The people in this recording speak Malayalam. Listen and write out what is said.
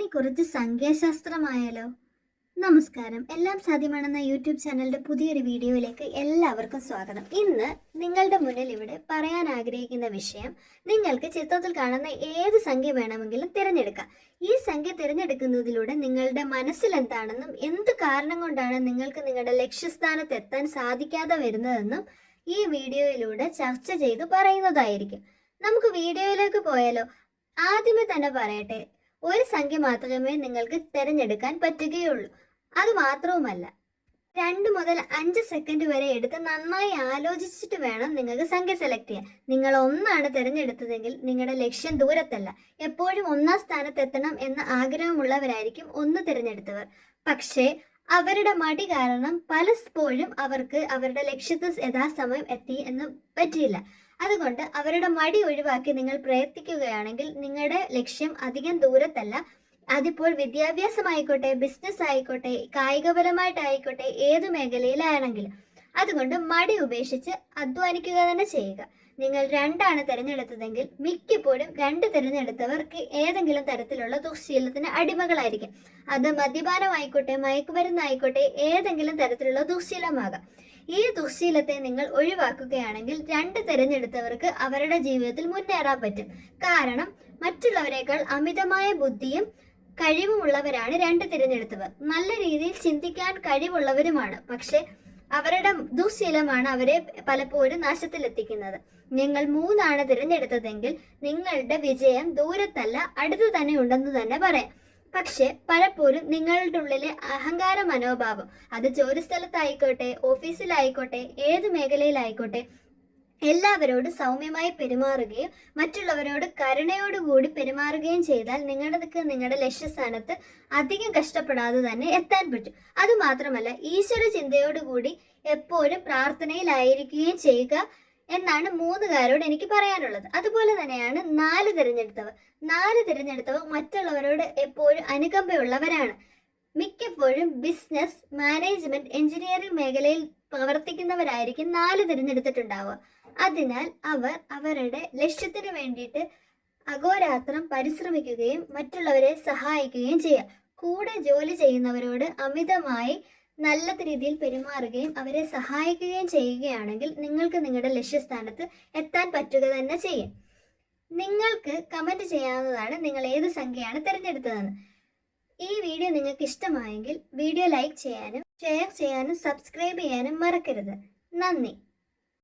നമുക്കിനി കുറച്ച് സംഖ്യാശാസ്ത്രമായാലോ? നമസ്കാരം, എല്ലാം സാധ്യമാണെന്ന യൂട്യൂബ് ചാനലിന്റെ പുതിയൊരു വീഡിയോയിലേക്ക് എല്ലാവർക്കും സ്വാഗതം. ഇന്ന് നിങ്ങളുടെ മുന്നിൽ ഇവിടെ പറയാൻ ആഗ്രഹിക്കുന്ന വിഷയം, നിങ്ങൾക്ക് ചിത്രത്തിൽ കാണുന്ന ഏത് സംഖ്യ വേണമെങ്കിലും തിരഞ്ഞെടുക്കാം. ഈ സംഖ്യ തിരഞ്ഞെടുക്കുന്നതിലൂടെ നിങ്ങളുടെ മനസ്സിൽ എന്താണെന്നും എന്ത് കാരണം കൊണ്ടാണ് നിങ്ങൾക്ക് നിങ്ങളുടെ ലക്ഷ്യസ്ഥാനത്ത് എത്താൻ സാധിക്കാതെ വരുന്നതെന്നും ഈ വീഡിയോയിലൂടെ ചർച്ച ചെയ്ത് പറയുന്നതായിരിക്കും. നമുക്ക് വീഡിയോയിലേക്ക് പോയാലോ? ആദ്യമേ തന്നെ പറയട്ടെ, ഒരു സംഖ്യ മാത്രമേ നിങ്ങൾക്ക് തിരഞ്ഞെടുക്കാൻ പറ്റുകയുള്ളൂ. അതുമാത്രവുമല്ല, 2 മുതൽ 5 സെക്കൻഡ് വരെ എടുത്ത് നന്നായി ആലോചിച്ചിട്ട് വേണം നിങ്ങൾക്ക് സംഖ്യ സെലക്ട് ചെയ്യാൻ. നിങ്ങൾ 1 തിരഞ്ഞെടുത്തതെങ്കിൽ നിങ്ങളുടെ ലക്ഷ്യം ദൂരത്തല്ല. എപ്പോഴും 1 സ്ഥാനത്ത് എത്തണം എന്ന ആഗ്രഹമുള്ളവരായിരിക്കും 1 തിരഞ്ഞെടുത്തവർ. പക്ഷേ അവരുടെ മടി കാരണം പലപ്പോഴും അവർക്ക് അവരുടെ ലക്ഷ്യത്തിൽ യഥാസമയം എത്തി എന്ന് പറ്റിയില്ല. അതുകൊണ്ട് അവരുടെ മടി ഒഴിവാക്കി നിങ്ങൾ പ്രയത്നിക്കുകയാണെങ്കിൽ നിങ്ങളുടെ ലക്ഷ്യം അധികം ദൂരത്തല്ല. അതിപ്പോൾ വിദ്യാഭ്യാസമായിക്കോട്ടെ, ബിസിനസ് ആയിക്കോട്ടെ, കായികപരമായിട്ടായിക്കോട്ടെ, ഏത് മേഖലയിലാണെങ്കിലും. അതുകൊണ്ട് മടി ഉപേക്ഷിച്ച് അധ്വാനിക്കുക തന്നെ ചെയ്യുക. നിങ്ങൾ 2 തിരഞ്ഞെടുത്തതെങ്കിൽ മിക്കപ്പോഴും 2 തിരഞ്ഞെടുത്തവർക്ക് ഏതെങ്കിലും തരത്തിലുള്ള ദുശ്ശീലത്തിന് അടിമകളായിരിക്കും. അത് മദ്യപാനമായിക്കോട്ടെ, മയക്കുമരുന്നായിക്കോട്ടെ, ഏതെങ്കിലും തരത്തിലുള്ള ദുശ്ശീലമാകാം. ഈ ദുശ്ശീലത്തെ നിങ്ങൾ ഒഴിവാക്കുകയാണെങ്കിൽ 2 തിരഞ്ഞെടുത്തവർക്ക് അവരുടെ ജീവിതത്തിൽ മുന്നേറാൻ പറ്റും. കാരണം മറ്റുള്ളവരെക്കാൾ അമിതമായ ബുദ്ധിയും കഴിവുമുള്ളവരാണ് 2 തിരഞ്ഞെടുത്തവർ. നല്ല രീതിയിൽ ചിന്തിക്കാൻ കഴിവുള്ളവരുമാണ്. പക്ഷെ അവരുടെ ദുശ്ശീലമാണ് അവരെ പലപ്പോഴും നാശത്തിലെത്തിക്കുന്നത്. നിങ്ങൾ 3 തിരഞ്ഞെടുത്തതെങ്കിൽ നിങ്ങളുടെ വിജയം ദൂരത്തല്ല, അടുത്തു തന്നെ ഉണ്ടെന്ന് തന്നെ പറയാം. പക്ഷെ പലപ്പോഴും നിങ്ങളുടെ ഉള്ളിലെ അഹങ്കാര മനോഭാവം, അത് ജോലിസ്ഥലത്തായിക്കോട്ടെ, ഓഫീസിലായിക്കോട്ടെ, ഏത് മേഖലയിലായിക്കോട്ടെ, എല്ലാവരോടും സൗമ്യമായി പെരുമാറുകയും മറ്റുള്ളവരോട് കരുണയോടുകൂടി പെരുമാറുകയും ചെയ്താൽ നിങ്ങളുടെ ലക്ഷ്യസ്ഥാനത്ത് അധികം കഷ്ടപ്പെടാതെ തന്നെ എത്താൻ പറ്റും. അതുമാത്രമല്ല, ഈശ്വര ചിന്തയോടുകൂടി എപ്പോഴും പ്രാർത്ഥനയിലായിരിക്കുകയും ചെയ്യുക എന്നാണ് 3 എനിക്ക് പറയാനുള്ളത്. അതുപോലെ തന്നെയാണ് 4 തിരഞ്ഞെടുത്തവർ മറ്റുള്ളവരോട് എപ്പോഴും അനുകമ്പയുള്ളവരാണ്. മിക്കപ്പോഴും ബിസിനസ്, മാനേജ്മെന്റ്, എഞ്ചിനീയറിംഗ് മേഖലയിൽ പ്രവർത്തിക്കുന്നവരായിരിക്കും 4 തിരഞ്ഞെടുത്തിട്ടുണ്ടാവുക. അതിനാൽ അവർ അവരുടെ ലക്ഷ്യത്തിന് വേണ്ടിയിട്ട് അഹോരാത്രം പരിശ്രമിക്കുകയും മറ്റുള്ളവരെ സഹായിക്കുകയും ചെയ്യുക. കൂടെ ജോലി ചെയ്യുന്നവരോട് അമിതമായി നല്ല രീതിയിൽ പെരുമാറുകയും അവരെ സഹായിക്കുകയും ചെയ്യുകയാണെങ്കിൽ നിങ്ങൾക്ക് നിങ്ങളുടെ ലക്ഷ്യസ്ഥാനത്ത് എത്താൻ പറ്റുക തന്നെ ചെയ്യും. നിങ്ങൾക്ക് കമന്റ് ചെയ്യാവുന്നതാണ് നിങ്ങൾ ഏത് സംഖ്യയാണ് തിരഞ്ഞെടുത്തതെന്ന്. ഈ വീഡിയോ നിങ്ങൾക്ക് ഇഷ്ടമായെങ്കിൽ വീഡിയോ ലൈക്ക് ചെയ്യാനും ഷെയർ ചെയ്യാനും സബ്സ്ക്രൈബ് ചെയ്യാനും മറക്കരുത്. നന്ദി.